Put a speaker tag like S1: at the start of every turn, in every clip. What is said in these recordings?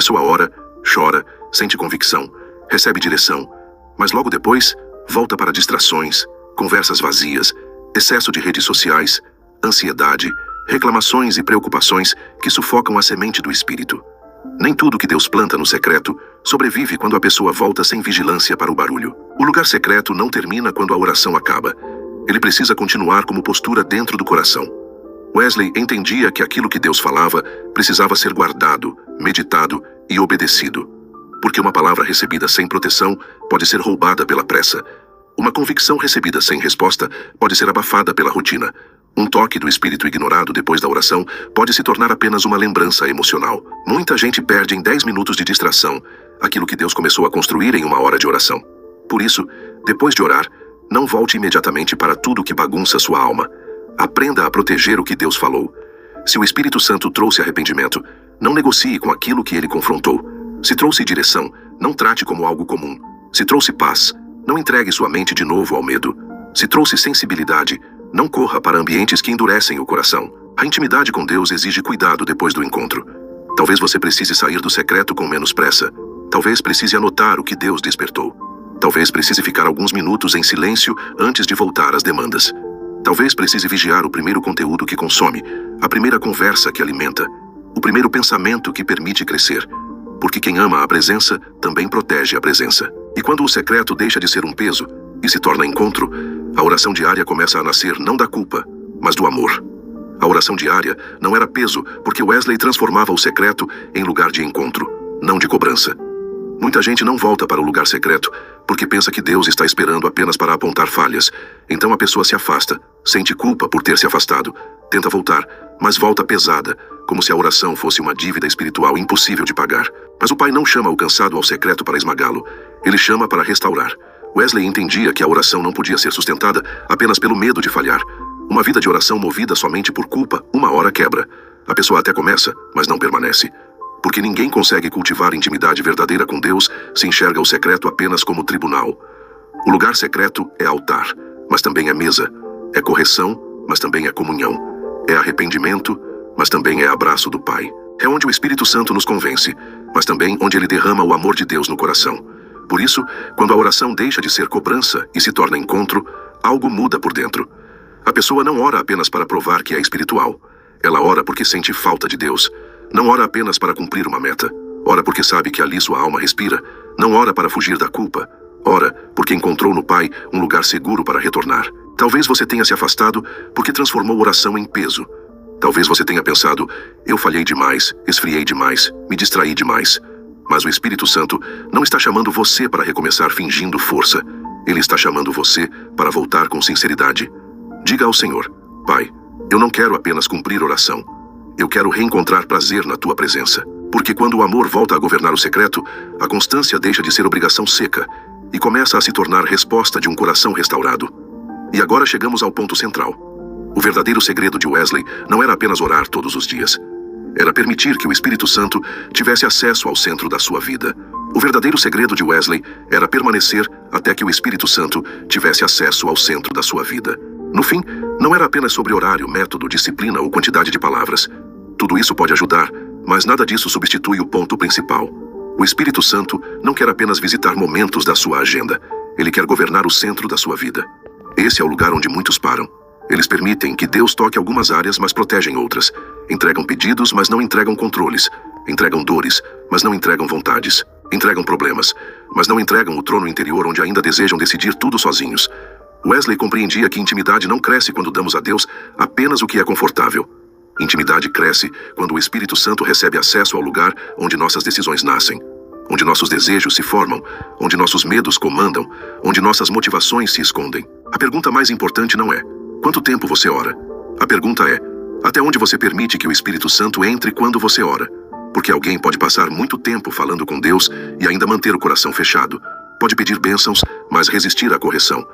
S1: pessoa ora, chora, sente convicção, recebe direção, mas logo depois volta para distrações, conversas vazias, excesso de redes sociais, ansiedade, reclamações e preocupações que sufocam a semente do espírito. Nem tudo que Deus planta no secreto sobrevive quando a pessoa volta sem vigilância para o barulho. O lugar secreto não termina quando a oração acaba. Ele precisa continuar como postura dentro do coração. Wesley entendia que aquilo que Deus falava precisava ser guardado, meditado e obedecido. Porque uma palavra recebida sem proteção pode ser roubada pela pressa. Uma convicção recebida sem resposta pode ser abafada pela rotina. Um toque do espírito ignorado depois da oração pode se tornar apenas uma lembrança emocional. Muita gente perde em 10 minutos de distração aquilo que Deus começou a construir em uma hora de oração. Por isso, depois de orar, não volte imediatamente para tudo que bagunça sua alma. Aprenda a proteger o que Deus falou. Se o Espírito Santo trouxe arrependimento, não negocie com aquilo que ele confrontou. Se trouxe direção, não trate como algo comum. Se trouxe paz, não entregue sua mente de novo ao medo. Se trouxe sensibilidade, não corra para ambientes que endurecem o coração. A intimidade com Deus exige cuidado depois do encontro. Talvez você precise sair do secreto com menos pressa. Talvez precise anotar o que Deus despertou. Talvez precise ficar alguns minutos em silêncio antes de voltar às demandas. Talvez precise vigiar o primeiro conteúdo que consome, a primeira conversa que alimenta, o primeiro pensamento que permite crescer. Porque quem ama a presença também protege a presença. E quando o secreto deixa de ser um peso e se torna encontro, a oração diária começa a nascer não da culpa, mas do amor. A oração diária não era peso porque Wesley transformava o secreto em lugar de encontro, não de cobrança. Muita gente não volta para o lugar secreto porque pensa que Deus está esperando apenas para apontar falhas. Então a pessoa se afasta, sente culpa por ter se afastado, tenta voltar, mas volta pesada, como se a oração fosse uma dívida espiritual impossível de pagar. Mas o Pai não chama o cansado ao secreto para esmagá-lo, ele chama para restaurar. Wesley entendia que a oração não podia ser sustentada apenas pelo medo de falhar. Uma vida de oração movida somente por culpa, uma hora quebra. A pessoa até começa, mas não permanece. Porque ninguém consegue cultivar intimidade verdadeira com Deus se enxerga o secreto apenas como tribunal. O lugar secreto é altar, mas também é mesa. É correção, mas também é comunhão. É arrependimento, mas também é abraço do Pai. É onde o Espírito Santo nos convence, mas também onde ele derrama o amor de Deus no coração. Por isso, quando a oração deixa de ser cobrança e se torna encontro, algo muda por dentro. A pessoa não ora apenas para provar que é espiritual. Ela ora porque sente falta de Deus. Não ora apenas para cumprir uma meta. Ora porque sabe que ali sua alma respira. Não ora para fugir da culpa. Ora porque encontrou no Pai um lugar seguro para retornar. Talvez você tenha se afastado porque transformou oração em peso. Talvez você tenha pensado, eu falhei demais, esfriei demais, me distraí demais. Mas o Espírito Santo não está chamando você para recomeçar fingindo força. Ele está chamando você para voltar com sinceridade. Diga ao Senhor, Pai, eu não quero apenas cumprir oração. Eu quero reencontrar prazer na tua presença. Porque quando o amor volta a governar o secreto, a constância deixa de ser obrigação seca e começa a se tornar resposta de um coração restaurado. E agora chegamos ao ponto central. O verdadeiro segredo de Wesley não era apenas orar todos os dias. Era permitir que o Espírito Santo tivesse acesso ao centro da sua vida. O verdadeiro segredo de Wesley era permanecer até que o Espírito Santo tivesse acesso ao centro da sua vida. No fim, não era apenas sobre horário, método, disciplina ou quantidade de palavras. Tudo isso pode ajudar, mas nada disso substitui o ponto principal. O Espírito Santo não quer apenas visitar momentos da sua agenda. Ele quer governar o centro da sua vida. Esse é o lugar onde muitos param. Eles permitem que Deus toque algumas áreas, mas protegem outras. Entregam pedidos, mas não entregam controles. Entregam dores, mas não entregam vontades. Entregam problemas, mas não entregam o trono interior onde ainda desejam decidir tudo sozinhos. Wesley compreendia que intimidade não cresce quando damos a Deus apenas o que é confortável. Intimidade cresce quando o Espírito Santo recebe acesso ao lugar onde nossas decisões nascem, onde nossos desejos se formam, onde nossos medos comandam, onde nossas motivações se escondem. A pergunta mais importante não é, quanto tempo você ora? A pergunta é, até onde você permite que o Espírito Santo entre quando você ora? Porque alguém pode passar muito tempo falando com Deus e ainda manter o coração fechado. Pode pedir bênçãos, mas resistir à correção.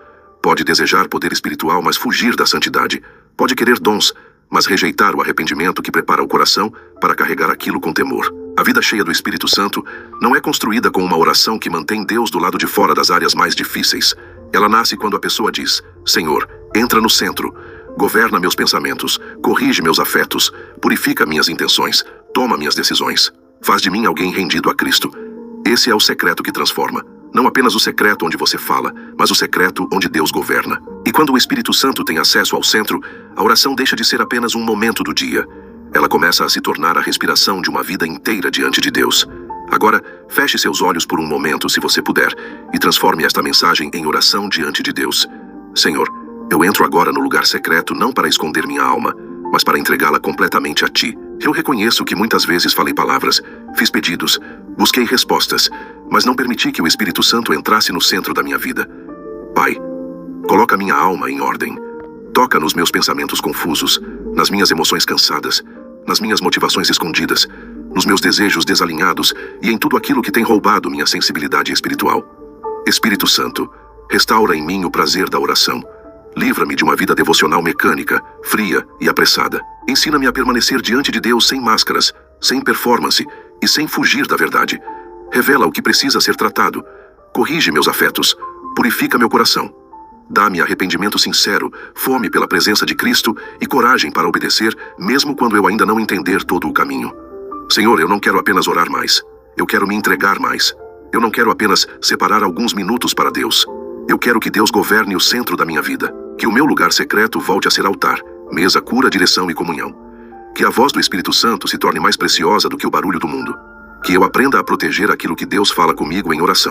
S1: Pode desejar poder espiritual, mas fugir da santidade. Pode querer dons, mas rejeitar o arrependimento que prepara o coração para carregar aquilo com temor. A vida cheia do Espírito Santo não é construída com uma oração que mantém Deus do lado de fora das áreas mais difíceis. Ela nasce quando a pessoa diz, Senhor, entra no centro, governa meus pensamentos, corrige meus afetos, purifica minhas intenções, toma minhas decisões. Faz de mim alguém rendido a Cristo. Esse é o secreto que transforma. Não apenas o secreto onde você fala, mas o secreto onde Deus governa. E quando o Espírito Santo tem acesso ao centro, a oração deixa de ser apenas um momento do dia. Ela começa a se tornar a respiração de uma vida inteira diante de Deus. Agora, feche seus olhos por um momento, se você puder, e transforme esta mensagem em oração diante de Deus. Senhor, eu entro agora no lugar secreto não para esconder minha alma, mas para entregá-la completamente a Ti. Eu reconheço que muitas vezes falei palavras, fiz pedidos, busquei respostas, mas não permiti que o Espírito Santo entrasse no centro da minha vida. Pai, coloca minha alma em ordem. Toca nos meus pensamentos confusos, nas minhas emoções cansadas, nas minhas motivações escondidas, nos meus desejos desalinhados e em tudo aquilo que tem roubado minha sensibilidade espiritual. Espírito Santo, restaura em mim o prazer da oração. Livra-me de uma vida devocional mecânica, fria e apressada. Ensina-me a permanecer diante de Deus sem máscaras, sem performance e sem fugir da verdade. Revela o que precisa ser tratado. Corrige meus afetos. Purifica meu coração. Dá-me arrependimento sincero, fome pela presença de Cristo e coragem para obedecer, mesmo quando eu ainda não entender todo o caminho. Senhor, eu não quero apenas orar mais. Eu quero me entregar mais. Eu não quero apenas separar alguns minutos para Deus. Eu quero que Deus governe o centro da minha vida. Que o meu lugar secreto volte a ser altar, mesa, cura, direção e comunhão. Que a voz do Espírito Santo se torne mais preciosa do que o barulho do mundo. Que eu aprenda a proteger aquilo que Deus fala comigo em oração.